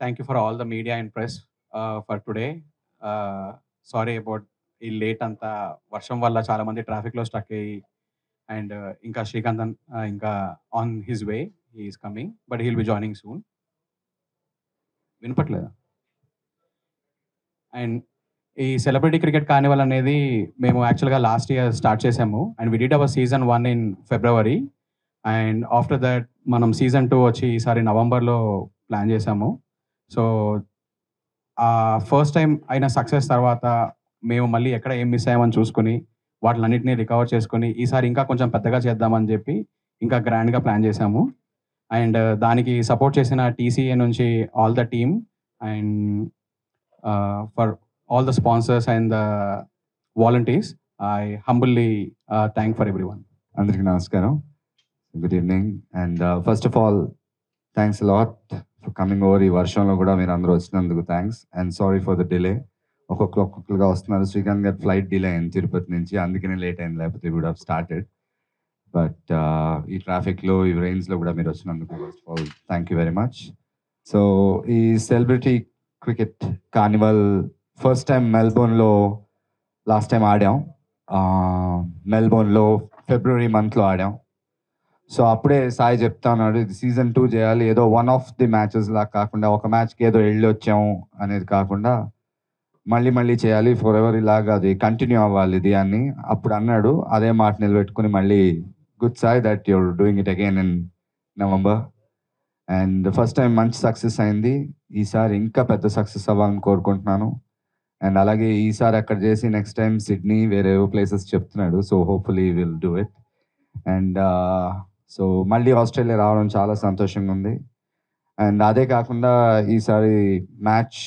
thank you for all the media and press for today. Sorry about ఈ late అంతా వర్షం వల్ల చాలా మంది ట్రాఫిక్లో స్టక్ అయ్యి అండ్ ఇంకా శ్రీకాంత్ ఇంకా on his way he's coming but he'll be joining soon. వినపట్లేదా? అండ్ ఈ సెలబ్రిటీ క్రికెట్ కార్నివల్ అనేది మేము యాక్చువల్గా లాస్ట్ ఇయర్ స్టార్ట్ చేసాము and we did our season 1 in February and after that మనం సీజన్ 2 వచ్చి ఈసారి నవంబర్లో ప్లాన్ చేసాము. సో ఫస్ట్ టైం అయిన సక్సెస్ తర్వాత మేము మళ్ళీ ఎక్కడ ఏం మిస్ అయ్యామని చూసుకొని వాటిలన్నింటినీ రికవర్ చేసుకొని ఈసారి ఇంకా కొంచెం పెద్దగా చేద్దామని చెప్పి ఇంకా గ్రాండ్గా ప్లాన్ చేసాము. అండ్ దానికి సపోర్ట్ చేసిన టీసీఏ నుంచి all the team and for all the sponsors and the volunteers I humbly thank for every one. అందరికీ నమస్కారం, good evening. And first of all thanks lot for coming over. ఈ వర్షంలో కూడా మీరు అందరూ వచ్చినందుకు thanks and sorry for the delay. ఒక్కొక్కరుగా వస్తున్నారు. శ్రీకాంత్ గారి ఫ్లైట్ డిలే అయింది తిరుపతి నుంచి, అందుకనే లేట్ అయింది, లేకపోతే వుడ్ హావ్ స్టార్టెడ్. బట్ ఈ ట్రాఫిక్లో ఈ రైన్స్లో కూడా మీరు వచ్చినందుకు first of all thank you very much. So ఈ celebrity cricket carnival first time మెల్బోర్న్లో లాస్ట్ టైం ఆడాం. మెల్బోర్న్లో ఫిబ్రవరి మంత్లో ఆడాం. సో అప్పుడే సాయి చెప్తా ఉన్నాడు, ఇది సీజన్ 2 చేయాలి, ఏదో వన్ ఆఫ్ ది మ్యాచెస్ లాగా కాకుండా, ఒక మ్యాచ్కి ఏదో వెళ్ళి వచ్చాము అనేది కాకుండా మళ్ళీ చేయాలి, ఫర్ ఎవర్ ఇలాగా అది కంటిన్యూ అవ్వాలి ఇది అని అప్పుడు అన్నాడు. అదే మాట నిలబెట్టుకుని మళ్ళీ good Sai that your doing it again in November. And first time మంచి సక్సెస్ అయింది. ఈసారి ఇంకా పెద్ద సక్సెస్ అవ్వాలని కోరుకుంటున్నాను. అండ్ అలాగే ఈసారి అక్కడ చేసి నెక్స్ట్ టైం సిడ్నీ వేరే ప్లేసెస్ చెప్తున్నాడు. So hopefully will do it. And so మళ్ళీ ఆస్ట్రేలియా రావడం చాలా సంతోషంగా ఉంది. అండ్ అదే కాకుండా ఈసారి match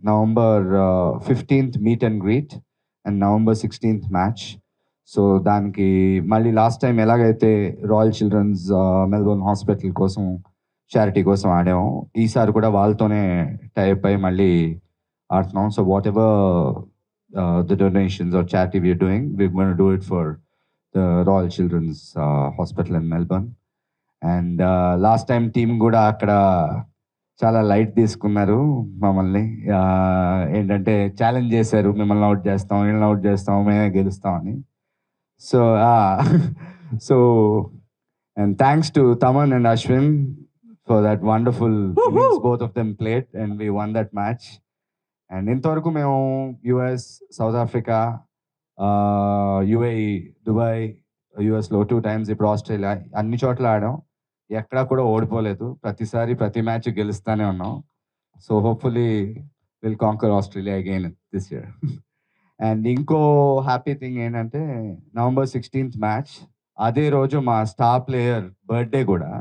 November 15th meet and greet and November 16th match. So దానికి మళ్ళీ లాస్ట్ టైం ఎలాగైతే రాయల్ చిల్డ్రన్స్ మెల్బోర్న్ హాస్పిటల్ కోసం చారిటీ కోసం ఆడాము, ఈసారి కూడా వాళ్ళతోనే టైప్ అయి మళ్ళీ ఆడుతున్నాం. So whatever the donations or charity we're doing, we're going to do it for the royal children's hospital in Melbourne. And last time team కూడా అక్కడ చాలా లైట్ తీసుకున్నారు మమ్మల్ని. ఏంటంటే ఛాలెంజ్ చేశారు, మిమ్మల్ని అవుట్ చేస్తాం, వీళ్ళని అవుట్ చేస్తాం, మేమే గెలుస్తామని. So so and thanks to Thaman and Ashwin for that wonderful innings both of them played and we won that match. And ఇంతవరకు మేము US, south Africa, UAE, Dubai, యుఎస్లో 2 times, ఇప్పుడు ఆస్ట్రేలియా, అన్ని చోట్ల ఆడాం. ఎక్కడా కూడా ఓడిపోలేదు. ప్రతిసారి ప్రతి మ్యాచ్ గెలుస్తూనే ఉన్నాం. So hopefully will conquer Australia again this year. And ఇంకో హ్యాపీ థింగ్ ఏంటంటే నవంబర్ 16th మ్యాచ్, అదే రోజు మా స్టార్ ప్లేయర్ బర్త్డే కూడా.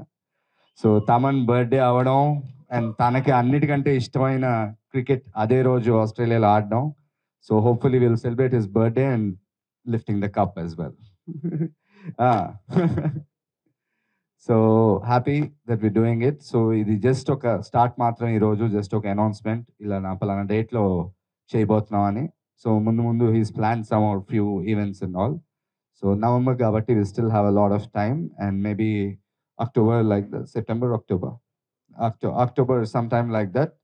సో తమన్ బర్త్డే అవ్వడం అండ్ తనకి అన్నిటికంటే ఇష్టమైన క్రికెట్ అదే రోజు ఆస్ట్రేలియాలో ఆడడం. So hopefully will celebrate his birthday and lifting the cup as well. So happy that we doing it. So ఇది జస్ట్ ఒక స్టార్ట్ మాత్రం, ఈరోజు జస్ట్ ఒక అనౌన్స్మెంట్, ఇలా నా పలానా డేట్లో చేయబోతున్నాం అని. సో ముందు he's plan some or few events and all. So November కాబట్టి we still have a lot of time and maybe October like that, September, October some time like that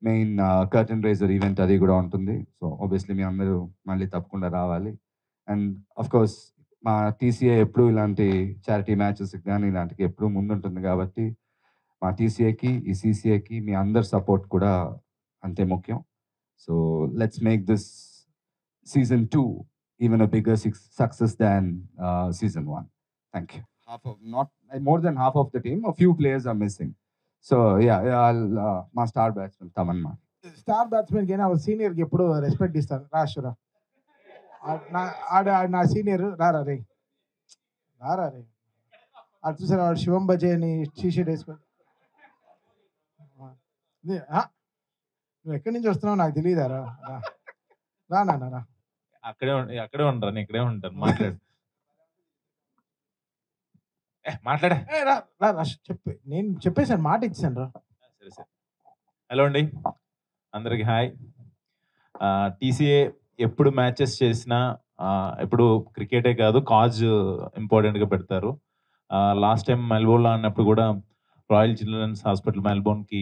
main curtain raiser event అది కూడా ఉంటుంది. So obviously మీ అందరూ మళ్ళీ తప్పకుండా రావాలి. And of course మా TCA ఎప్పుడు ఇలాంటి చారిటీ మ్యాచెస్ కానీ ఇలాంటికి ఎప్పుడు ముందుంటుంది కాబట్టి మా టీసీఏకి, ఈ సీసీఏకి మీ అందరి సపోర్ట్ కూడా అంతే ముఖ్యం. So let's make this season 2 even a bigger success than season 1. Thank you. Not more than half of the team, a few players are missing. So yeah, I'll my star batsman Taman ma. Star batsman ki na senior ki eppudu respect istar. Rashura నా senior రారా రే అది చూసారా, వాడు శివం బజే అని T shirt వేసుకొని. నువ్వు ఎక్కడి నుంచి వస్తున్నావు నాకు తెలియదారా, రా నాన్న. అక్కడే ఉంటాను, ఇక్కడే ఉంటాను. మాట్లాడే చెప్పి నేను చెప్పేసాను, మాట ఇచ్చాను రా. సరే. హలో అండి, అందరికి హాయ్. టీసీఏ ఎప్పుడు మ్యాచెస్ చేసినా ఎప్పుడు క్రికెటే కాదు, కాజ్ ఇంపార్టెంట్గా పెడతారు. లాస్ట్ టైం మెల్బోర్న్లో అన్నప్పుడు కూడా రాయల్ చిల్డ్రన్స్ హాస్పిటల్ మెల్బోర్న్కి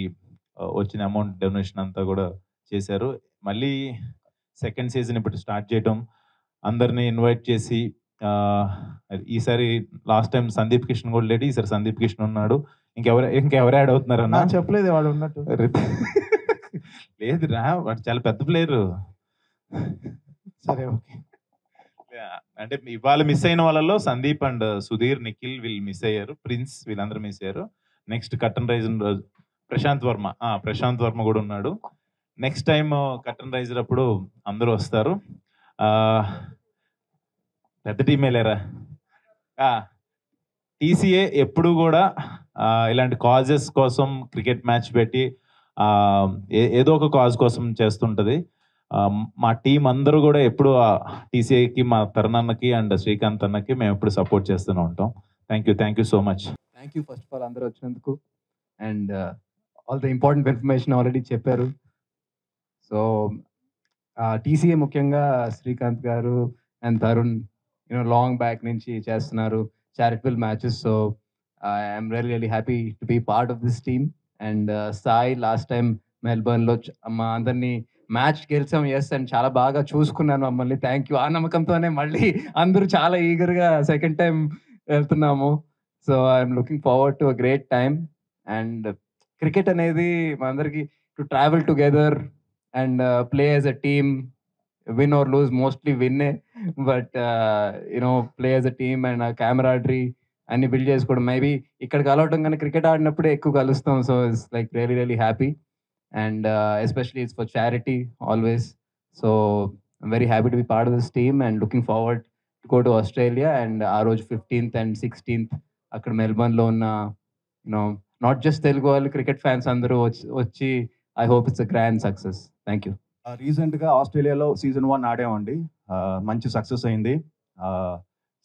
వచ్చిన అమౌంట్ డొనేషన్ అంతా కూడా చేశారు. మళ్ళీ సెకండ్ సీజన్ ఇప్పుడు స్టార్ట్ చేయటం, అందరినీ ఇన్వైట్ చేసి ఈసారి లాస్ట్ టైం సందీప్ కిషన్ కూడా లేడు, ఈసారి సందీప్ కిషన్ ఉన్నాడు. ఇంకెవరు యాడ్ అవుతున్నారు అన్న? చెప్పలేదు వాడు ఉన్నట్టు. లేదు రా, వాడు చాలా పెద్ద ప్లేయరు. సరే ఓకే. అంటే ఇవాళ మిస్ అయిన వాళ్ళలో సందీప్ అండ్ సుధీర్, నిఖిల్ వీళ్ళు మిస్ అయ్యారు, ప్రిన్స్ వీళ్ళందరూ మిస్ అయ్యారు. నెక్స్ట్ కర్టన్ రైజర్ రోజు ప్రశాంత్ వర్మ కూడా ఉన్నాడు. నెక్స్ట్ టైం కర్టన్ రైజర్ అప్పుడు అందరూ వస్తారు. పెద్ద టీమే లేరా. టీసీఏ ఎప్పుడు కూడా ఇలాంటి కాజెస్ కోసం క్రికెట్ మ్యాచ్ పెట్టి ఏదో ఒక కాజ్ కోసం చేస్తుంటుంది. మా టీం అందరూ కూడా ఎప్పుడు టీసీఏకి, మా తరుణన్నకి అండ్ శ్రీకాంత్ అన్నకి మేము ఎప్పుడు సపోర్ట్ చేస్తూనే ఉంటాం. Thank you so much. Thank you first of all అందరూ వచ్చినందుకు. And all the important information already చెప్పారు. సో టీసీఏ ముఖ్యంగా Srikanth garu and Tarun long back నుంచి చేస్తున్నారు charitable matches. So I'm really happy to be part of this team. And Sai last time మెల్బర్న్లో మా అందరినీ match గెలిచాం, ఎస్, అండ్ చాలా బాగా చూసుకున్నాను మమ్మల్ని. Thank you. ఆ నమ్మకంతోనే మళ్ళీ అందరూ చాలా ఈగర్గా సెకండ్ టైం వెళ్తున్నాము. So I'm looking forward to a great time. And cricket అనేది మా అందరికి to travel together and play as a team, win or lose, mostly విన్నే, but play as a team and ఆ కెమెరాడరీ అన్ని build చేసుకోవడం. Maybe ఇక్కడ కలవటం కానీ క్రికెట్ ఆడినప్పుడే ఎక్కువ కలుస్తాం. So it's like really happy. And especially it's for charity always. So I'm very happy to be part of this team and looking forward to go to Australia and our 15th and 16th అక్కడ మెల్బర్న్లో ఉన్న not just Telugu వాళ్ళు cricket fans అందరూ వచ్చి I hope it's a grand success. Thank you. రీసెంట్గా ఆస్ట్రేలియాలో season 1 ఆడామండి. మంచి success అయింది.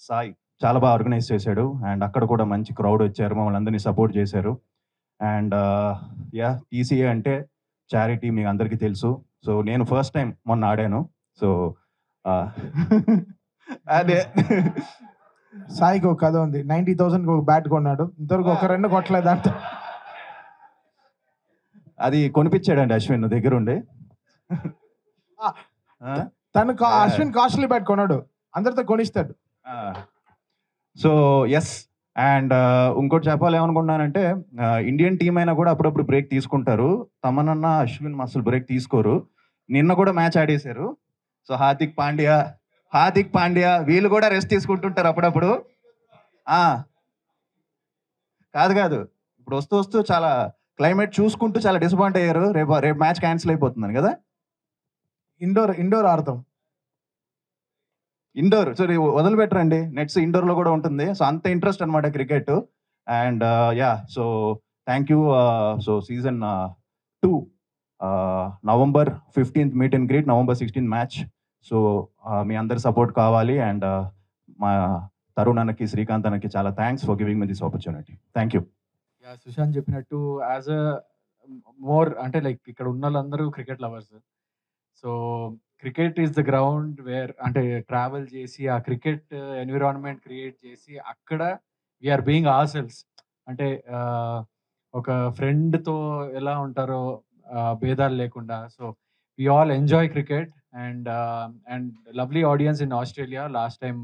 సాయి చాలా బాగా ఆర్గనైజ్ చేశాడు అండ్ అక్కడ కూడా మంచి క్రౌడ్ వచ్చారు, మమ్మల్ని అందరినీ సపోర్ట్ చేశారు. అండ్ టీసీఏ అంటే చారిటీ మీకు అందరికీ తెలుసు. సో నేను ఫస్ట్ టైం మొన్న ఆడాను. సో అదే సాయికి ఒక కథ ఉంది. 90,000 ఒక బ్యాట్ కొన్నాడు, ఇంతవరకు ఒక రన్ కొట్టలేదంట. అది కొనిపించాడండి అశ్విన్ దగ్గరుండి. తను అశ్విన్ కాస్ట్లీ బ్యాట్ కొన్నాడు, అందరితో కొనిస్తాడు. So yes. అండ్ ఇంకోటి చెప్పాలేమనుకున్నానంటే ఇండియన్ టీం అయినా కూడా అప్పుడప్పుడు బ్రేక్ తీసుకుంటారు. తమనన్న అశ్విన్ అసలు బ్రేక్ తీసుకోరు. నిన్న కూడా మ్యాచ్ ఆడేశారు. సో హార్దిక్ పాండ్యా వీళ్ళు కూడా రెస్ట్ తీసుకుంటుంటారు అప్పుడప్పుడు. కాదు ఇప్పుడు వస్తూ చాలా క్లైమేట్ చూసుకుంటూ చాలా డిసప్పాయింట్ అయ్యారు. రేపు మ్యాచ్ క్యాన్సిల్ అయిపోతుందని కదా. ఇండోర్ ఆడతాం. ఇండోర్ సరే వదిలిపెట్టరండి, నెట్స్ ఇండోర్లో కూడా ఉంటుంది. సో అంత ఇంట్రెస్ట్ అనమాట cricket. And so thank you. So season 2 November 15th meet and greet, November 16th match. So మీ అందరి సపోర్ట్ కావాలి. అండ్ మా తరుణ్ అన్నకి, శ్రీకాంత్ అన్నకి చాలా thanks for giving me this opportunity. Thank you. Sushanth చెప్పినట్టు యాజ్ అ మోర్ అంటే లైక్ ఇక్కడ ఉన్న వాళ్ళందరూ cricket lovers. So cricket is the ground where అంటే ట్రావెల్ చేసి ఆ క్రికెట్ ఎన్విరాన్మెంట్ క్రియేట్ చేసి అక్కడ వీఆర్ బీయింగ్ అవర్ సెల్స్. అంటే ఒక ఫ్రెండ్తో ఎలా ఉంటారో భేదాలు లేకుండా. So we all enjoy cricket and lovely audience in Australia. Last time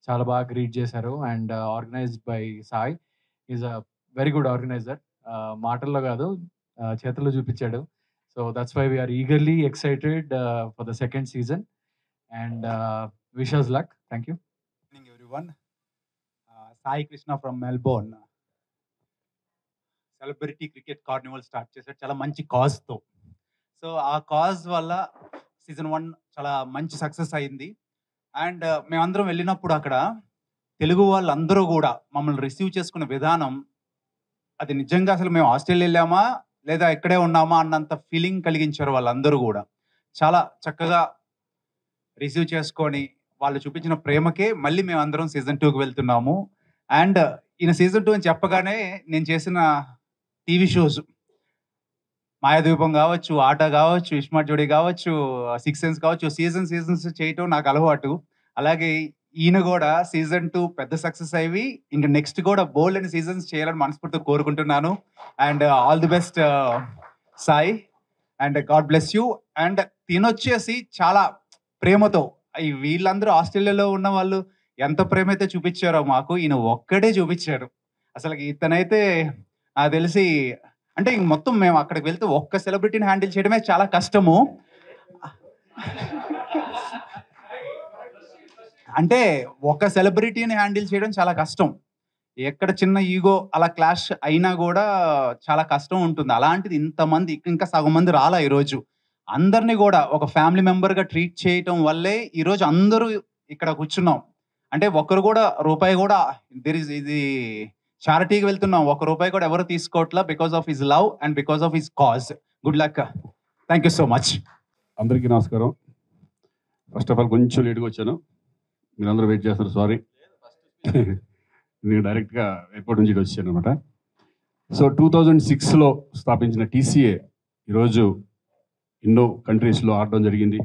చాలా బాగా గ్రీట్ చేశారు and organised by Sai. Is a very good organiser. మాటల్లో కాదు చేతుల్లో చూపించాడు. So that's why we are eagerly excited for the second season and wish us luck. Thank you. Good evening everyone. Sai Krishna from Melbourne. Celebrity Cricket Carnival start చేశారు చాలా మంచి కాజ్తో. So ఆ cause వల్ల season 1 చాలా మంచి success అయింది. And మేమందరం వెళ్ళినప్పుడు అక్కడ తెలుగు వాళ్ళందరూ కూడా మమ్మల్ని రిసీవ్ చేసుకునే విధానం అది నిజంగా అసలు మేము ఆస్ట్రేలియా వెళ్ళామా లేదా ఇక్కడే ఉన్నామా అన్నంత ఫీలింగ్ కలిగించారు. వాళ్ళందరూ కూడా చాలా చక్కగా రిసీవ్ చేసుకొని వాళ్ళు చూపించిన ప్రేమకే మళ్ళీ మేము అందరం సీజన్ 2కి వెళ్తున్నాము. అండ్ ఈయన సీజన్ 2 అని చెప్పగానే నేను చేసిన టీవీ షోస్ మాయాద్వీపం కావచ్చు, ఆట కావచ్చు, ఇస్మార్ట్ జోడీ కావచ్చు, 6 సెన్స్ కావచ్చు, సీజన్స్ చేయటం నాకు అలవాటు. అలాగే ఈయన కూడా సీజన్ 2 పెద్ద సక్సెస్ అయ్యి ఇంకా నెక్స్ట్ కూడా బోల్డ్ అని సీజన్స్ చేయాలని మనస్ఫూర్తిగా కోరుకుంటున్నాను. And all the best Sai, and God bless you. And తినొచ్చేసి చాలా ప్రేమతో, వీళ్ళందరూ ఆస్ట్రేలియాలో ఉన్న వాళ్ళు ఎంత ప్రేమ అయితే చూపించారో మాకు, ఈయన ఒక్కడే చూపించారు. అసలు ఇతనైతే నాకు తెలిసి అంటే ఇంక మొత్తం మేము అక్కడికి వెళ్తే ఒక్క సెలబ్రిటీని హ్యాండిల్ చేయడమే చాలా కష్టము. అంటే ఒక సెలబ్రిటీని హ్యాండిల్ చేయడం చాలా కష్టం. ఎక్కడ చిన్న ఈగో అలా క్లాష్ అయినా కూడా చాలా కష్టం ఉంటుంది. అలాంటిది ఇంతమంది, ఇంకా సగం మంది రాలా ఈరోజు, అందరినీ కూడా ఒక ఫ్యామిలీ మెంబర్గా ట్రీట్ చేయటం వల్లే ఈరోజు అందరూ ఇక్కడ కూర్చున్నాం. అంటే ఒక్కరు కూడా రూపాయి కూడా ఇది చారిటీకి వెళ్తున్నాం, ఒక రూపాయి కూడా ఎవరు తీసుకోవట్లా, because of his love and because of his cause. Good luck, thank you so much. అందరికీ నమస్కారం. ఫస్ట్ ఆఫ్ ఆల్ కొంచెం లేట్గా వచ్చాను, మీరందరూ వెయిట్ చేస్తారు, సారీ. నేను డైరెక్ట్గా ఎయిర్పోర్ట్ నుంచి వచ్చాను అనమాట. సో 2006లో స్థాపించిన టీసీఏ ఈరోజు ఎన్నో కంట్రీస్లో ఆడడం జరిగింది.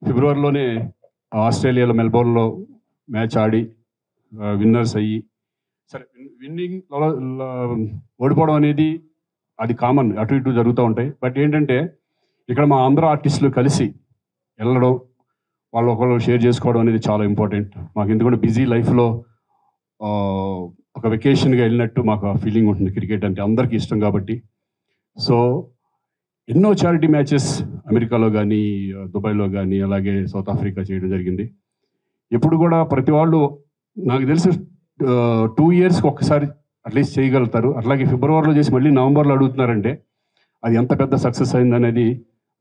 ఫిబ్రవరిలోనే ఆస్ట్రేలియాలో మెల్బోర్న్లో మ్యాచ్ ఆడి విన్నర్స్ అయ్యి, సరే విన్నింగ్ ఓడిపోవడం అనేది అది కామన్, అటు ఇటు జరుగుతూ ఉంటాయి. బట్ ఏంటంటే ఇక్కడ మా అందరూ ఆర్టిస్టులు కలిసి వెళ్ళడం, వాళ్ళు ఒకళ్ళు షేర్ చేసుకోవడం అనేది చాలా ఇంపార్టెంట్ మాకు. ఎందుకంటే బిజీ లైఫ్లో ఒక వెకేషన్గా వెళ్ళినట్టు మాకు ఆ ఫీలింగ్ ఉంటుంది. క్రికెట్ అంటే అందరికీ ఇష్టం కాబట్టి. సో ఎన్నో చారిటీ మ్యాచెస్ అమెరికాలో కానీ దుబాయ్లో కానీ అలాగే సౌత్ ఆఫ్రికా చేయడం జరిగింది. ఎప్పుడు కూడా ప్రతి వాళ్ళు నాకు తెలిసి 2 yearsకి ఒక్కసారి అట్లీస్ట్ చేయగలుగుతారు. అట్లాగే ఫిబ్రవరిలో చేసి మళ్ళీ నవంబర్లో అడుగుతున్నారంటే అది ఎంత పెద్ద సక్సెస్ అయిందనేది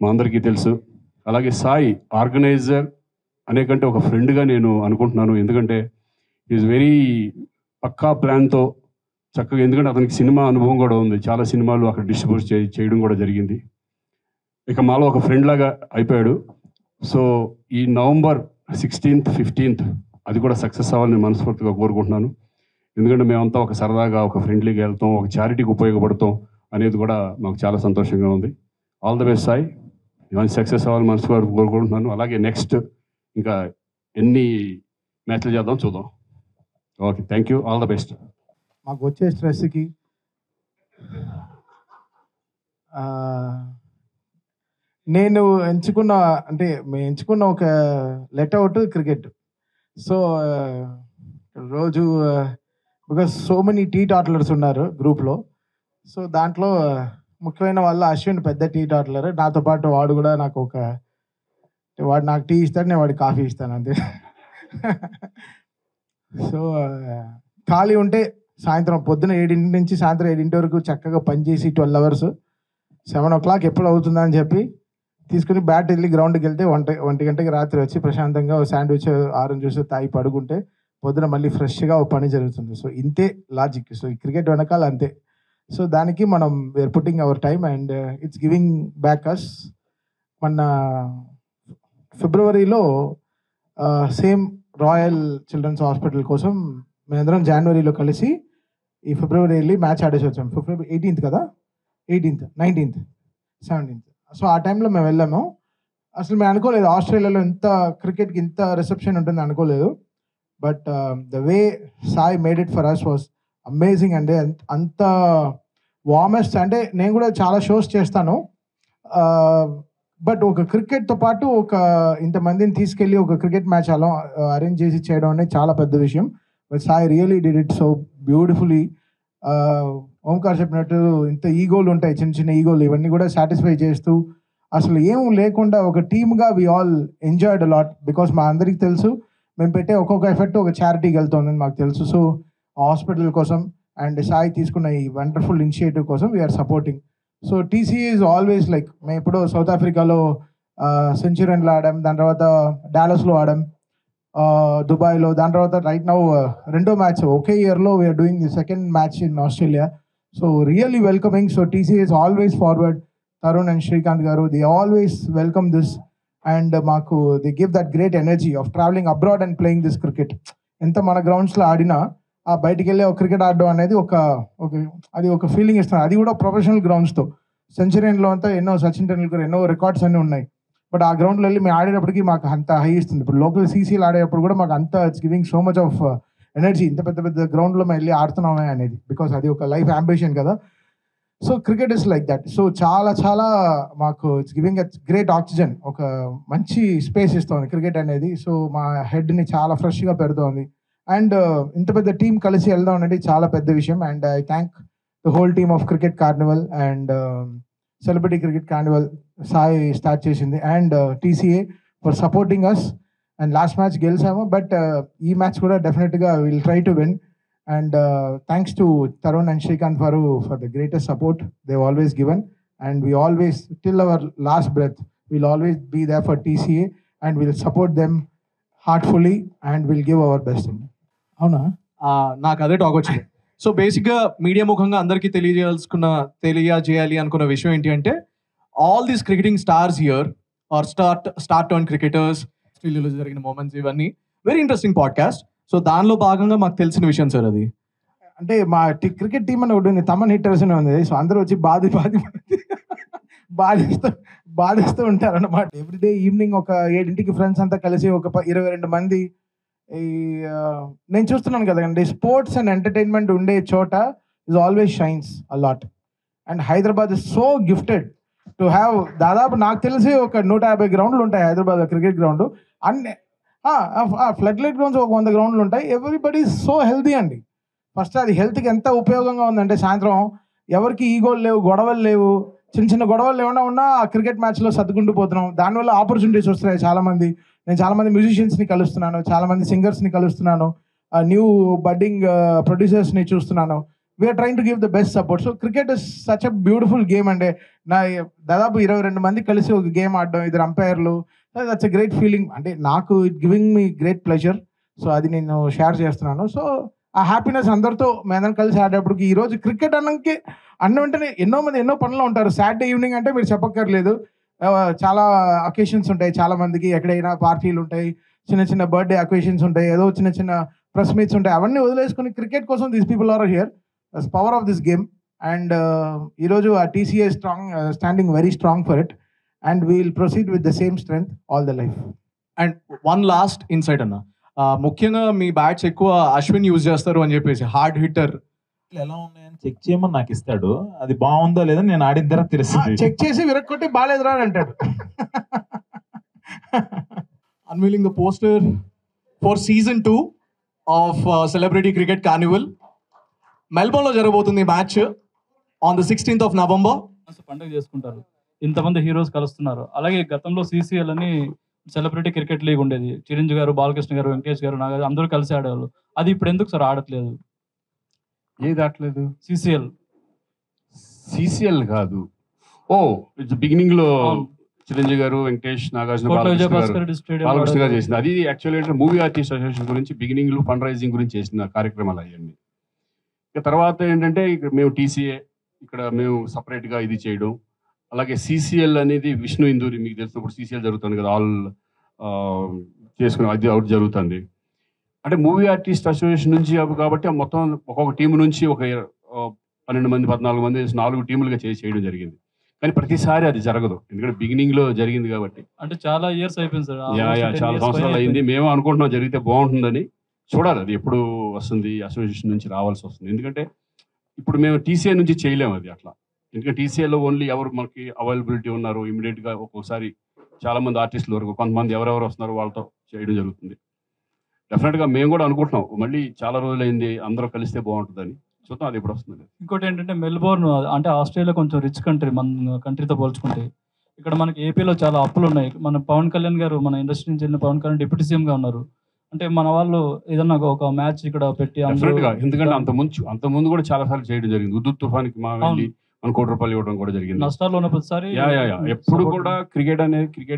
మా అందరికీ తెలుసు. అలాగే సాయి ఆర్గనైజర్ అనే కంటే ఒక ఫ్రెండ్గా నేను అనుకుంటున్నాను. ఎందుకంటే ఈజ్ వెరీ పక్కా ప్లాన్తో చక్కగా, ఎందుకంటే అతనికి సినిమా అనుభవం కూడా ఉంది, చాలా సినిమాలు అక్కడ డిస్ట్రిబ్యూట్ చేయడం కూడా జరిగింది. ఇక మాలో ఒక ఫ్రెండ్ లాగా అయిపోయాడు. సో ఈ నవంబర్ 16th, 15th అది కూడా సక్సెస్ అవ్వాలని మనస్ఫూర్తిగా కోరుకుంటున్నాను. ఎందుకంటే మేమంతా ఒక సరదాగా ఒక ఫ్రెండ్లీగా వెళ్తాం, ఒక చారిటీకి ఉపయోగపడతాం అనేది కూడా మాకు చాలా సంతోషంగా ఉంది. ఆల్ ద బెస్ట్ సాయి, ఇవన్నీ సక్సెస్ అవ్వాలని మనస్ఫూర్తిగా కోరుకుంటున్నాను. అలాగే నెక్స్ట్ ఇంకా ఎన్ని మ్యాచ్లు చేద్దాం చూద్దాం. Okay, thank you, all the best. మాకు వచ్చే స్ట్రెస్కి నేను ఎంచుకున్న మేము ఎంచుకున్న ఒక లెట్అవుట్ క్రికెట్. సో రోజు బికాస్ సో మెనీ టీ టాటలర్స్ ఉన్నారు గ్రూప్లో. సో దాంట్లో ముఖ్యమైన వాళ్ళు అశ్విన్ పెద్ద టీ టాటలర్, నాతో పాటు వాడు కూడా నాకు వాడు నాకు టీ ఇస్తాడు, నేను వాడికి కాఫీ ఇస్తాను అంతే. సో ఖాళీ ఉంటే సాయంత్రం పొద్దున 7 నుంచి సాయంత్రం 7 వరకు చక్కగా పనిచేసి 12 hours, 7 o'clock ఎప్పుడు అవుతుందా అని చెప్పి తీసుకుని బ్యాట్ వెళ్ళి గ్రౌండ్కి వెళ్తే 1 గంటకి రాత్రి వచ్చి ప్రశాంతంగా శాండ్విచ్ ఆరెంజ్ జ్యూస్ తాగి పడుకుంటే పొద్దున మళ్ళీ ఫ్రెష్గా ఒక పని జరుగుతుంది. సో ఇంతే లాజిక్. సో ఈ క్రికెట్ వెనకాల అంతే. సో దానికి మనం we're putting our time and it's giving back us. మొన్న ఫిబ్రవరిలో సేమ్ రాయల్ చిల్డ్రన్స్ హాస్పిటల్ కోసం మేమందరం జనవరిలో కలిసి ఈ ఫిబ్రవరి వెళ్ళి మ్యాచ్ ఆడేసి వచ్చాం. ఫిబ్రవరి 18th కదా, 18th, 19th, 17th. సో ఆ టైంలో మేము వెళ్ళాము. అసలు మేము అనుకోలేదు ఆస్ట్రేలియాలో ఇంత క్రికెట్కి ఇంత రిసెప్షన్ ఉంటుంది అనుకోలేదు. But the way Sai made it for us was amazing అండి. అంత వార్మెస్ట్. అంటే నేను కూడా చాలా షోస్ చేస్తాను, బట్ ఒక క్రికెట్తో పాటు ఇంతమందిని తీసుకెళ్ళి ఒక క్రికెట్ మ్యాచ్ అలా అరేంజ్ చేసి చేయడం అనేది చాలా పెద్ద విషయం. But Sai really did it so beautifully. Omkar చెప్పినట్టు ఇంత ఈగోలు ఉంటాయి, చిన్న చిన్న ఈగోలు, ఇవన్నీ కూడా సాటిస్ఫై చేస్తూ అసలు ఏం లేకుండా ఒక టీమ్గా we all enjoyed a lot. Because మా అందరికీ తెలుసు మేము పెట్టే ఒక్కొక్క ఎఫెక్ట్ ఒక చారిటీకి వెళ్తుందని మాకు తెలుసు. సో హాస్పిటల్ కోసం అండ్ సాయి తీసుకున్న ఈ వండర్ఫుల్ ఇనిషియేటివ్ కోసం we are supporting. So TCA is always like, మేము ఇప్పుడు సౌత్ ఆఫ్రికాలో సెంచురీలో ఆడాం, దాని తర్వాత డాలస్లో ఆడాం, దుబాయ్లో, దాని తర్వాత రైట్ నౌ రెండో మ్యాచ్ ఒకే ఇయర్లో we're doing the second match in Australia. So really welcoming. So TCA is always forward. Tarun and Srikanth garu, they always welcome this and మాకు they give that great energy of travelling abroad and playing this cricket. ఎంత మన గ్రౌండ్స్లో ఆడినా ఆ బయటికి వెళ్ళి ఒక cricket ఆడడం అనేది అది ఒక ఫీలింగ్ ఇస్తుంది. అది కూడా ప్రొఫెషనల్ గ్రౌండ్స్తో. సెంచరీలో అంతా ఎన్నో సచిన్ టెండూల్కర్ ఎన్నో రికార్డ్స్ అన్నీ ఉన్నాయి. బట్ ఆ గ్రౌండ్లో వెళ్ళి మేము ఆడేటప్పటికి మాకు అంత హై ఇస్తుంది. ఇప్పుడు లోకల్ సీసీలు ఆడేటప్పుడు కూడా మాకు అంత it's giving so much of energy. ఇంత పెద్ద పెద్ద గ్రౌండ్లో మేము వెళ్ళి ఆడుతున్నామే అనేది, బికాస్ అది ఒక లైఫ్ అంబిషన్ కదా. So cricket is like that. So చాలా చాలా మాకు it's giving a great oxygen, ఒక మంచి స్పేస్ ఇస్తుంది క్రికెట్ అనేది. సో మా హెడ్ని చాలా ఫ్రెష్గా పెడుతోంది. అండ్ ఇంత పెద్ద టీం కలిసి వెళ్దాం అనేది చాలా పెద్ద విషయం. And I thank the whole team of cricket carnival and celebrity cricket carnival Sai start చేసింది, and TCA for supporting us. And last match గెలిచాము, బట్ ఈ మ్యాచ్ కూడా డెఫినెట్గా will try to win. And thanks to Tarun and Srikanth Varu for the greatest support they've always given. And we always, till our last breath, we'll always be there for TCA and we'll support them heartfully and we'll give our best. అవునా, నాకు అదే talk వచ్చింది. So బేసిక్గా media ముఖంగా అందరికీ తెలియజేయాలి అనుకున్న విషయం ఏంటి అంటే, all these cricketing stars here are star turn cricketers, ఆస్ట్రేలియాలో జరిగిన మూమెంట్స్, ఇవన్నీ వెరీ ఇంట్రెస్టింగ్ పాడ్కాస్ట్. సో దానిలో భాగంగా మాకు తెలిసిన విషయం సార్ అది. అంటే మా క్రికెట్ టీం అని ఒకటి ఉంది, తమన్ హిట్టర్స్ అని ఉంది. సో అందరూ వచ్చి బాధిస్తూ ఉంటారు అన్నమాట. ఎవ్రీడే ఈవినింగ్ ఒక 7ంటికి ఫ్రెండ్స్ అంతా కలిసి ఒక 22 మంది, ఈ నేను చూస్తున్నాను కదండి, స్పోర్ట్స్ అండ్ ఎంటర్టైన్మెంట్ ఉండే చోట is always shines a lot. And Hyderabad is so gifted to have, దాదాపు నాకు తెలిసి ఒక 150 గ్రౌండ్లు ఉంటాయి హైదరాబాద్ క్రికెట్ గ్రౌండ్. అన్ని ఫ్లడ్ లైట్ గ్రౌండ్స్ ఒక 100 గ్రౌండ్లు ఉంటాయి. ఎవ్రీబడి సో హెల్తీ అండి. ఫస్ట్ అది హెల్త్కి ఎంత ఉపయోగంగా ఉందంటే, సాయంత్రం ఎవరికి ఈగోలు లేవు, గొడవలు లేవు, చిన్న చిన్న గొడవలు ఏమైనా ఉన్నా ఆ క్రికెట్ మ్యాచ్లో సర్దుకుంటూ పోతున్నాం. దానివల్ల ఆపర్చునిటీస్ వస్తున్నాయి చాలామంది. నేను చాలామంది మ్యూజిషియన్స్ని కలుస్తున్నాను, చాలామంది సింగర్స్ని కలుస్తున్నాను, న్యూ బడ్డింగ్ ప్రొడ్యూసర్స్ని చూస్తున్నాను. We are trying to give the best support. So cricket is such a beautiful game అండి. దాదాపు 22 మంది కలిసి ఒక గేమ్ ఆడడం, 2 అంపైర్లు, దట్స్ ఎ గ్రేట్ ఫీలింగ్. అంటే నాకు it giving me great pleasure. So అది నేను షేర్ చేస్తున్నాను. సో ఆ హ్యాపీనెస్ అందరితో మేమందరం కలిసి ఆడేటప్పటికి, ఈరోజు క్రికెట్ అన్న వెంటనే ఎన్నో మంది ఎన్నో పనులు ఉంటారు. సాటర్డే ఈవినింగ్ అంటే మీరు చెప్పక్కర్లేదు, చాలా అకేషన్స్ ఉంటాయి చాలా మందికి, ఎక్కడైనా పార్టీలు ఉంటాయి, చిన్న చిన్న బర్త్డే అకేషన్స్ ఉంటాయి, ఏదో చిన్న చిన్న ప్రెస్ మీట్స్ ఉంటాయి. అవన్నీ వదిలేసుకొని క్రికెట్ కోసం these people are here. That's power of this game. And ఈరోజు ఆ TCA standing very strong for it. And we will proceed with the same strength all the life. And one last insight అన్న, ముఖ్యంగా మీ bats ఎక్కువ Ashwin use చేస్తారు అని చెప్పేసి, hard hitter ఎలా ఉన్నాయని చెక్ చేయమని నాకు ఇస్తాడు. అది బాగుందో లేదో నేను ఆడిన తర్వాత తెలుస్తుంది. చెక్ చేసి విరక్కొట్టి బాగాలేదురా అని అంటాడు. Unveiling the poster for season 2 of celebrity cricket carnival. మెల్బోర్న్లో జరగబోతుంది match on the 16th of November. పండుగ చేసుకుంటారు, ఇంతమంది హీరోస్ కలుస్తున్నారు. అలాగే గతంలో CCL అని సెలబ్రిటీ క్రికెట్ లీగ్ ఉండేది. చిరంజీవి గారు, బాలకృష్ణ గారు, వెంకటేష్ గారు, నాగార్జున అందరూ కలిసి ఆడేవాళ్ళు. అది ఇప్పుడు ఎందుకు సార్ ఆడట్లేదు? ఏది ఆడలేదు? CCL కాదు. ఓ ఇట్స్ బిగినింగ్ లో చిరంజీవి గారు, వెంకటేష్, నాగార్జున, బాలకృష్ణ గారు చేసింది. అది యాక్చువల్లీ మూవీ ఆర్టిస్ట్ అసోసియేషన్ గురించి బిగినింగ్ లో ఫండ్ రైజింగ్ గురించి చేసిన కార్యక్రమాలు అయ్యండి. ఇక తర్వాత ఏంటంటే ఇక్కడ మేము TCA, ఇక్కడ మేము సపరేట్గా ఇది చేయడం. అలాగే CCL అనేది విష్ణు ఇందూరి, మీకు తెలిసినప్పుడు CCL జరుగుతుంది కదా, ఆల్ చేసుకుని అది అవుట్ జరుగుతుంది. అంటే మూవీ ఆర్టిస్ట్ అసోసియేషన్ నుంచి కాబట్టి మొత్తం ఒక్కొక్క టీం నుంచి ఒక 12 మంది 14 మంది 4 టీములుగా చేయడం జరిగింది. కానీ ప్రతిసారి అది జరగదు, ఎందుకంటే బిగినింగ్ లో జరిగింది కాబట్టి. అంటే చాలా ఇయర్స్ అయిపోయింది సార్. చాలా సంవత్సరాలు అయింది. మేము అనుకుంటున్నాం జరిగితే బాగుంటుందని. చూడాలి అది ఎప్పుడు వస్తుంది, అసోసియేషన్ నుంచి రావాల్సి వస్తుంది. ఎందుకంటే ఇప్పుడు మేము TCA నుంచి చేయలేము అది అట్లా. ఎందుకంటే TCAలో ఓన్లీ ఎవరు మనకి అవైలబిలిటీ ఉన్నారు, ఇమీడియట్గా ఒక్కొక్కసారి చాలా మంది ఆర్టిస్టుల వరకు కొంతమంది ఎవరెవరు వస్తున్నారు వాళ్ళతో చేయడం జరుగుతుంది. డెఫినెట్గా మేము కూడా అనుకుంటున్నాం, మళ్ళీ చాలా రోజులైంది అందరూ కలిస్తే బాగుంటుందని. చూద్దాం అది ఎప్పుడు వస్తుంది. ఇంకోటి ఏంటంటే మెల్బోర్న్ అంటే ఆస్ట్రేలియా కొంచెం రిచ్ కంట్రీ, మన కంట్రీతో పోల్చుకుంటే. ఇక్కడ మనకి ఏపీలో చాలా అప్పులు ఉన్నాయి. మన పవన్ కళ్యాణ్ గారు, మన ఇండస్ట్రీ నుంచి వెళ్ళిన పవన్ కళ్యాణ్ డిప్యూటీ సీఎంగా ఉన్నారు. అంటే మన వాళ్ళు ఏదన్నా ఒక మ్యాచ్ ఇక్కడ పెట్టి, ఎందుకంటే అంత ముందు కూడా చాలా సార్లు చేయడం జరిగింది. ఉద్దు తుఫాన్కి మా వెళ్ళి మన ₹1 కోటి ఇవ్వడం కూడా జరిగింది. నష్టాలు ఉన్న ప్రతిసారి ఎప్పుడు కూడా క్రికెట్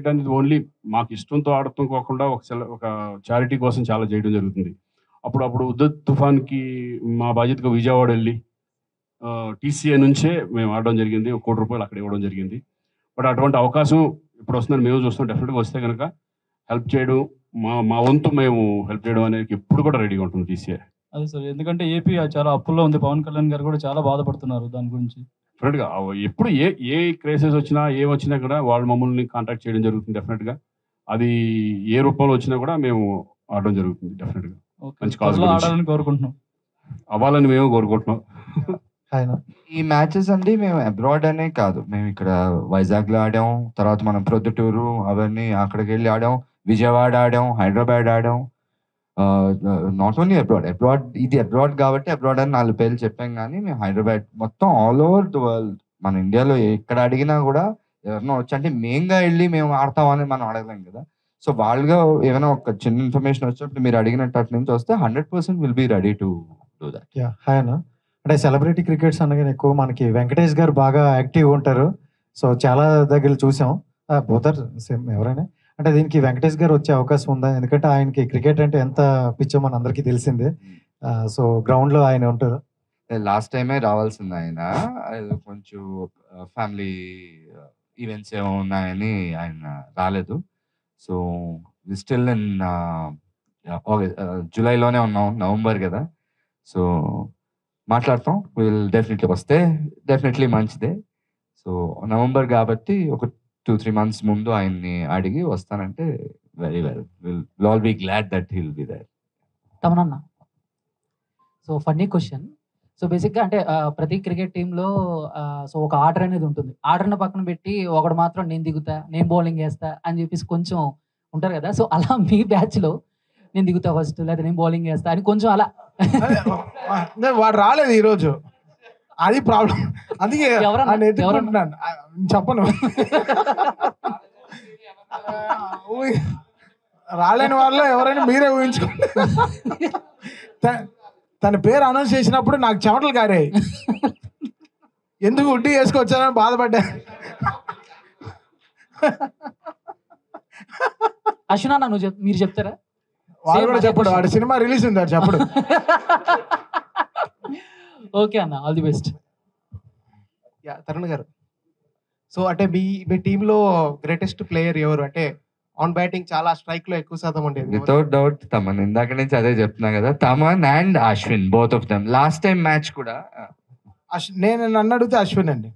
అనేది ఓన్లీ మాకు ఇష్టంతో ఆడటం కాకుండా ఒక చారిటీ కోసం చాలా చేయడం జరుగుతుంది. అప్పుడు ఉద్దు తుఫాన్కి మా బాధ్యతగా విజయవాడ వెళ్ళి TCA నుంచే మేము ఆడడం జరిగింది. ₹1 కోటి అక్కడ ఇవ్వడం జరిగింది. బట్ అటువంటి అవకాశం ఇప్పుడు వస్తుందని మేము చూస్తాం. డెఫినెట్గా వస్తే కనుక హెల్ప్ చేయడం, మా వంతు మేము హెల్ప్ చేయడం అనేది ఎప్పుడు కూడా రెడీగా ఉంటుంది TCA. అదే సార్, ఎందుకంటే ఏపీ చాలా అప్పుల్లో ఉంది. పవన్ కళ్యాణ్ గారు కూడా చాలా బాధపడుతున్నారు దాని గురించి. డెఫినెట్గా ఎప్పుడు ఏ క్రైసిస్ వచ్చినా ఏమొచ్చినా కూడా వాళ్ళు మమ్మల్ని కాంటాక్ట్ చేయడం జరుగుతుంది. డెఫినెట్గా అది ఏ రూపంలో వచ్చినా కూడా మేము ఆడడం జరుగుతుంది. డెఫినెట్గా మంచి కాజ్ ఆడాలని కోరుకుంటున్నాం, అవ్వాలని మేము కోరుకుంటున్నాం. ఈ మ్యాచెస్ అండి మేము అబ్రాడ్ అనే కాదు, మేము ఇక్కడ వైజాగ్లో ఆడాం, తర్వాత మనం ప్రొద్దుటూరు అవన్నీ అక్కడికి వెళ్ళి ఆడాం, విజయవాడ ఆడాం, హైదరాబాద్ ఆడాం. నాట్ ఓన్లీ అబ్రాడ్ ఇది అబ్రాడ్ కాబట్టి అబ్రాడ్ అని 4 పేర్లు చెప్పాం, కానీ మేము హైదరాబాద్ మొత్తం ఆల్ ఓవర్ ద వరల్డ్, మన ఇండియాలో ఎక్కడ అడిగినా కూడా ఎవరినో వచ్చి, అంటే మెయిన్గా వెళ్ళి మేము ఆడతామని మనం అడగలేం కదా. సో వాళ్ళుగా ఏమైనా ఒక చిన్న ఇన్ఫర్మేషన్ వచ్చినప్పుడు మీరు అడిగినట్టు అటు నుంచి వస్తే 100% will be ready to do that. Hi అన్న. అంటే సెలబ్రిటీ క్రికెట్స్ అనగానే ఎక్కువ మనకి వెంకటేష్ గారు బాగా యాక్టివ్ ఉంటారు. సో చాలా దగ్గర చూసాం, బోతర్ సేమ్ ఎవరైనా. అంటే దీనికి వెంకటేష్ గారు వచ్చే అవకాశం ఉందా? ఎందుకంటే ఆయనకి క్రికెట్ అంటే ఎంత పిచ్చో మన అందరికీ తెలిసిందే. సో గ్రౌండ్లో ఆయన ఉంటారు. లాస్ట్ టైమే రావాల్సింది ఆయన, కొంచెం ఫ్యామిలీ ఈవెంట్స్ ఏమో ఉన్నాయని ఆయన రాలేదు. సో స్టిల్ ఇన్ జూలైలోనే ఉన్నాం, నవంబర్ కదా. సో మాట్లాడతాం, విల్ డెఫినెట్లీ వస్తే డెఫినెట్లీ మంచిదే. సో నవంబర్ కాబట్టి ఒక 2-3 months ముందు ఆయన్ని అడిగి వస్తానంటే very well, will all be glad that he will be there. తమనన్న, సో ఫన్నీ క్వశ్చన్. సో బేసిక్గా అంటే ప్రతి క్రికెట్ టీంలో సో ఒక ఆర్డర్ అనేది ఉంటుంది. ఆర్డర్ని పక్కన పెట్టి ఒకడు మాత్రం నేను దిగుతా, నేను బౌలింగ్ వేస్తా అని చెప్పేసి కొంచెం ఉంటారు కదా. సో అలా మీ బ్యాచ్లో నేను దిగుతా ఫస్ట్, లేదా నేను బౌలింగ్ వేస్తా అని కొంచెం అలా వాడు రాలేదు ఈరోజు, అది ప్రాబ్లం. అందుకే చెప్పను, రాలేని వాళ్ళు ఎవరైనా మీరే ఊహించుకోండి. తన పేరు అనౌన్స్ చేసినప్పుడు నాకు చెమటలు కారాయి, ఎందుకు ఉడ్డీ వేసుకొచ్చానని బాధపడ్డా. అశ్వినా, మీరు చెప్తారా? వాడు కూడా చెప్పడు, వాడి సినిమా రిలీజ్ ఉంది, వాడు చెప్పడు. ఓకే అన్న, ఆల్ ది బెస్ట్. తరుణ్ గారు, సో అంటే మీ టీంలో గ్రేటెస్ట్ ప్లేయర్ ఎవరు? అంటే ఆన్ బ్యాటింగ్ చాలా, స్ట్రైక్ లో ఎక్కువ శాతం ఉండేది. వితౌట్ డౌట్ తమన్, ఇందాక నుంచి అదే చెప్తున్నా కదా, Thaman and Ashwin, both of them. Last time match కూడా నన్ను అడిగితే అశ్విన్ అండి.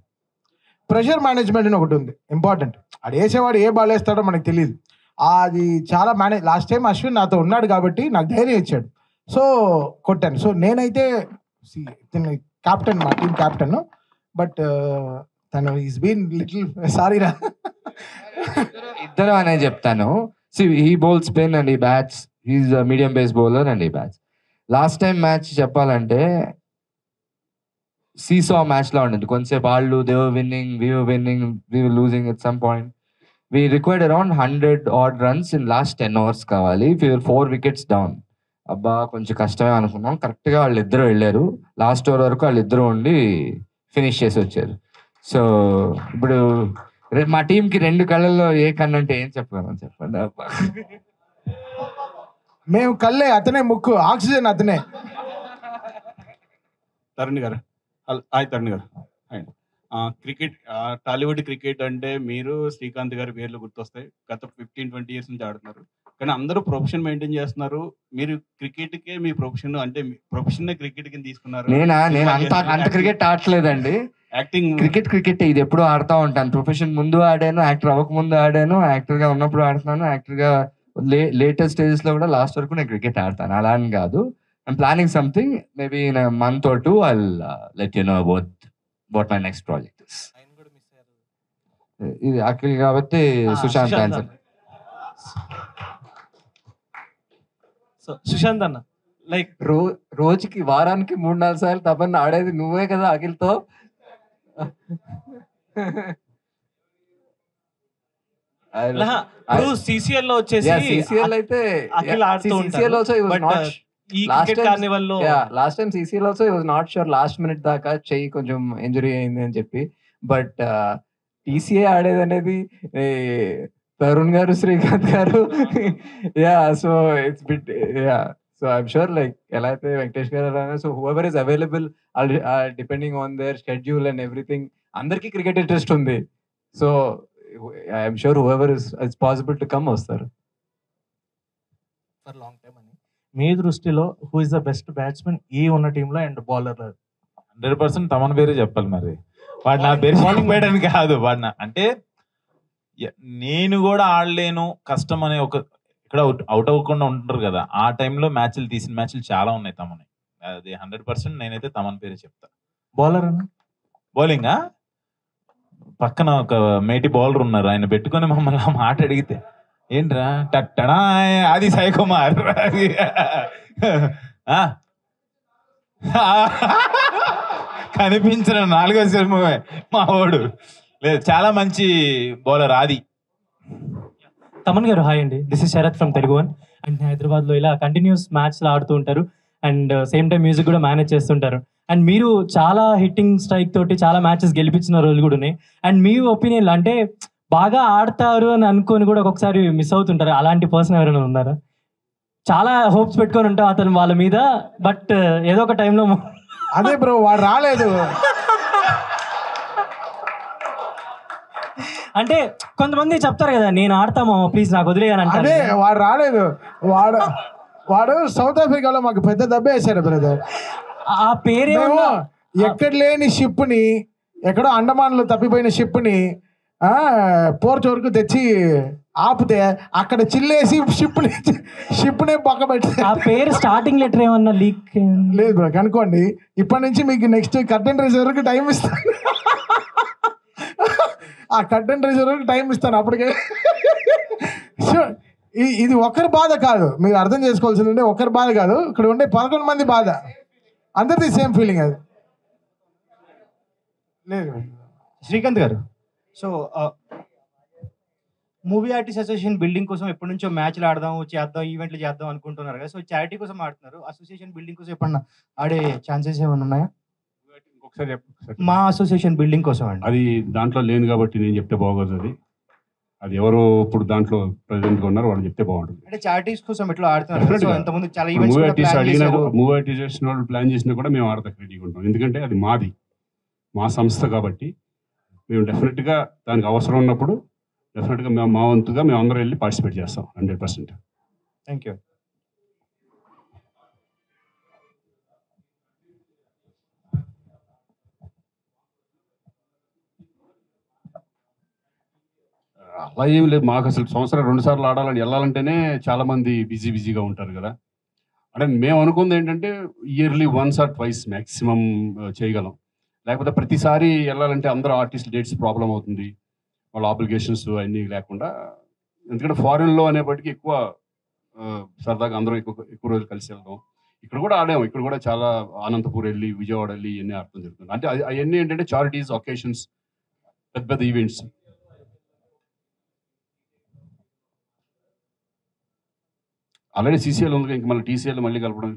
ప్రెషర్ మేనేజ్మెంట్ అని ఒకటి ఉంది ఇంపార్టెంట్. అది వేసేవాడు ఏ బాల్ వేస్తాడో మనకు తెలియదు, అది చాలా మేనేజ్. లాస్ట్ టైం అశ్విన్ నాతో ఉన్నాడు కాబట్టి నాకు ధైర్యం ఇచ్చాడు, సో కొట్టాను. సో నేనైతే క్యాప్టెన్, మా టీం క్యాప్టెన్, బట్ తను ఈస్ బీన్ లిటిల్ సారీ రా. ఇద్దరు అనే చెప్తాను. He bowl spin and he bats, he's medium pace bowler and he bats. Last time match చెప్పాలంటే సీసా మ్యాచ్ లా ఉండేది. కొంతసేపు వాళ్ళు they were winning, we were losing at some point. We required around 100 odd runs in last 10 overs కావాలి. 4 wickets down. అబ్బా కొంచెం కష్టమే అనుకున్నాం. కరెక్ట్గా వాళ్ళిద్దరూ వెళ్ళారు, లాస్ట్ ఓవర్ వరకు వాళ్ళిద్దరూ ఉండి ఫినిష్ చేసి వచ్చారు. సో ఇప్పుడు మా టీంకి 2 కళ్ళల్లో ఏ కన్ను అంటే ఏం చెప్పగలను చెప్పండి. మేము కళ్ళే, అతనే ముక్కు, ఆక్సిజన్ అతనే. తరుణ్ గారు, హాయ్ తరుణ్ గారు. హాయ్. క్రికెట్, టాలీవుడ్ క్రికెట్ అంటే మీరు శ్రీకాంత్ గారి పేర్లు గుర్తొస్తాయి. గత 15-20 years నుంచి ఆడుతున్నారు, కానీ అందరూ ప్రొఫెషన్ మెయింటైన్ చేస్తున్నారు. మీరు క్రికెట్కే మీ ప్రొఫెషన్, అంటే ప్రొఫెషన్ క్రికెట్ కింద తీసుకున్నారు. నేను అంత క్రికెట్ ఆడలేదండి. యాక్టింగ్ క్రికెట్ ఇది ఎప్పుడు ఆడుతూ ఉంటాను. ప్రొఫెషన్ ముందు ఆడాను, యాక్టర్ అవ్వక ముందు ఆడాను, యాక్టర్ గా ఉన్నప్పుడు ఆడుతున్నాను, యాక్టర్ గా లేటెస్ట్ స్టేజెస్ లో కూడా లాస్ట్ వరకు నేను క్రికెట్ ఆడతాను. అలా అని కాదు. I'm planning something, maybe in a month or 2 I'll let you know about what my next project is. ఇది అఖిల్ కాబట్టి సుశాంత్ ఆన్సర్. సో సుశాంత్ అన్న, లైక్ రోజుకి వారానికి 3-4 సార్లు తపన్న ఆడేది నువ్వే కదా అఖిల్తో. సిసిఎల్ లో వచ్చేసి సిసిఎల్ అయితే అఖిల్ ఆడుతూ ఉంటాడు. ఈ క్రికెట్ కార్నివల్ లో last time CCL also he was not sure, last minute దాకా చెయ్యి కొంచెం ఇంజరీ అయింది అని చెప్పి. బట్ టీసీఏ ఆడేది అనేది తరుణ్ గారు, శ్రీకాంత్ గారు, yeah so it's bit, yeah so I'm sure like ఎలా అయితే వెంకటేష్ గారు, so whoever is available depending on their schedule and everything, అందరికీ క్రికెట్ ఇంట్రెస్ట్ ఉంది. So I'm sure whoever is possible to come వస్తారు. ఫర్ లాంగ్ టైమ్ అని మీ దృష్టిలో who is the best batsmen ఈ ఉన్న టీంలో అండ్ బౌలర్? 100% తమన్ పేరే చెప్పాలి. మరి వాడు నా పేరు బౌలింగ్ వేయడానికి కాదు, వాడు అంటే నేను కూడా ఆడలేను కష్టం అనే ఒక ఇక్కడ అవుట్ అవ్వకుండా ఉంటారు కదా, ఆ టైంలో తీసిన మ్యాచ్లు చాలా ఉన్నాయి తమని. అది 100% నేనైతే తమన్ పేరే చెప్తా. బౌలర్ అన్న బౌలింగా పక్కన ఒక మేటి బౌలర్ ఉన్నారు, ఆయన పెట్టుకొని మమ్మల్ని ఆ మాట అడిగితే ఏంట్రా టట్టడా అది సాయి కుమార్ అది ఆ? కనిపించిన 4వ సినిమా మా వాడు. లేదు, చాలా మంచి బౌలర్ ఆది. తమన్ గారు హాయ్ అండి, this is Sarath from Telugu one. And హైదరాబాద్లో ఇలా కంటిన్యూస్ మ్యాచ్లు ఆడుతూ ఉంటారు అండ్ సేమ్ టైం మ్యూజిక్ కూడా మేనేజ్ చేస్తుంటారు. అండ్ మీరు చాలా హిట్టింగ్ స్ట్రైక్ తోటి చాలా మ్యాచెస్ గెలిపించిన రోజులు కూడా ఉన్నాయి. అండ్ మీ ఒపీనియన్ అంటే బాగా ఆడతారు అని అనుకొని కూడా ఒక్కొక్కసారి మిస్ అవుతుంటారు, అలాంటి పర్సన్ ఎవరైనా ఉన్నారా? చాలా హోప్స్ పెట్టుకొని ఉంటాం అతను వాళ్ళ మీద, బట్ ఏదో ఒక టైంలో అదే బ్రో వాడు రాలేదు. అంటే కొంతమంది చెప్తారు కదా నేను ఆడతామా ప్లీజ్ నాకు వదిలేయని అంటే. అదే వాడు రాలేదు. వాడు సౌత్ ఆఫ్రికాలో మాకు పెద్ద దెబ్బ వేశాడు బ్రదర్. ఆ పేరేమో ఎక్కడ లేని షిప్ని, ఎక్కడో అండమాన్లో తప్పిపోయిన షిప్ని పోర్ట్ వరకు తెచ్చి ఆపితే అక్కడ చిల్లేసి షిప్నే పక్క పెట్టి. ఆ పేరు స్టార్టింగ్ లెటర్ ఏమన్నా లీక్ లేదు బ్రో, కనుక్కోండి. ఇప్పటి నుంచి మీకు నెక్స్ట్ కర్టెన్ రిజర్వ్కి టైం ఇస్తాను. ఆ కర్టెన్ రిజర్వ్కి టైం ఇస్తాను అప్పటికే. ఇది ఒకరి బాధ కాదు, మీరు అర్థం చేసుకోవాల్సింది. ఒకరి బాధ కాదు, ఇక్కడ ఉండే 11 మంది బాధ, అందరిది సేమ్ ఫీలింగ్. అది లేదు శ్రీకాంత్ గారు, so movie artist association building కోసం ఎప్పటి నుంచో మ్యాచ్లు ఆడదాం, చేద్దాం, ఈవెంట్లు చేద్దాం అనుకుంటున్నారు కదా. సో చారిటీ కోసం ఆడుతున్నారు, అసోసియేషన్ బిల్డింగ్ కోసం ఎప్పుడన్నా ఆడే ఛాన్సెస్ ఏమైనా ఉన్నాయా? మా అసోసియేషన్ బిల్డింగ్ కోసం అండి. అది దాంట్లో లేదు కాబట్టి నేను చెప్తే బాగోదు. అది ఎవరు ఇప్పుడు దాంట్లో ప్రెసిడెంట్గా ఉన్నారు వాళ్ళు చెప్తే బాగుంటుంది. అంటే చారిటీస్ కోసం ఎట్లా ఆడుతున్నారు? సో ఎంతమంది చాలా ఈవెంట్స్ మూవీ ఆర్టిస్ట్ చేసిన వాళ్ళు ప్లాన్ చేసినా కూడా మేము ఆడతాం రెడీగా ఉంటాం. ఎందుకంటే అది మాది, మా సంస్థ కాబట్టి మేము డెఫినెట్గా దానికి అవసరం ఉన్నప్పుడు డెఫినెట్గా మేము మా వంతుగా మేము అందరం వెళ్ళి పార్టిసిపేట్ చేస్తాం 100%. Thank you. అలా ఏం లేదు, మాకు అసలు సంవత్సరం 2 సార్లు ఆడాలని వెళ్ళాలంటేనే చాలామంది బిజీగా ఉంటారు కదా. అంటే మేము అనుకుంది ఏంటంటే ఇయర్లీ 1 or 2 మ్యాక్సిమం చేయగలం. లేకపోతే ప్రతిసారి వెళ్ళాలంటే అందరూ ఆర్టిస్ట్ డేట్స్ ప్రాబ్లం అవుతుంది, వాళ్ళ ఆబ్లిగేషన్స్ అన్నీ లేకుండా. ఎందుకంటే ఫారిన్లో అనేప్పటికీ ఎక్కువ సరదాగా అందరూ ఎక్కువ రోజులు కలిసి వెళ్దాం. ఇక్కడ కూడా ఆడాము, ఇక్కడ కూడా చాలా అనంతపూర్ వెళ్ళి విజయవాడ వెళ్ళి ఇవన్నీ ఆడటం జరుగుతుంది. అంటే అవన్నీ ఏంటంటే చారిటీస్, ఒకేషన్స్, పెద్ద ఈవెంట్స్. ఆల్రెడీ సీసీఎల్ ఉంది, ఇంక మళ్ళీ టీసీఎల్ మళ్ళీ కలపడం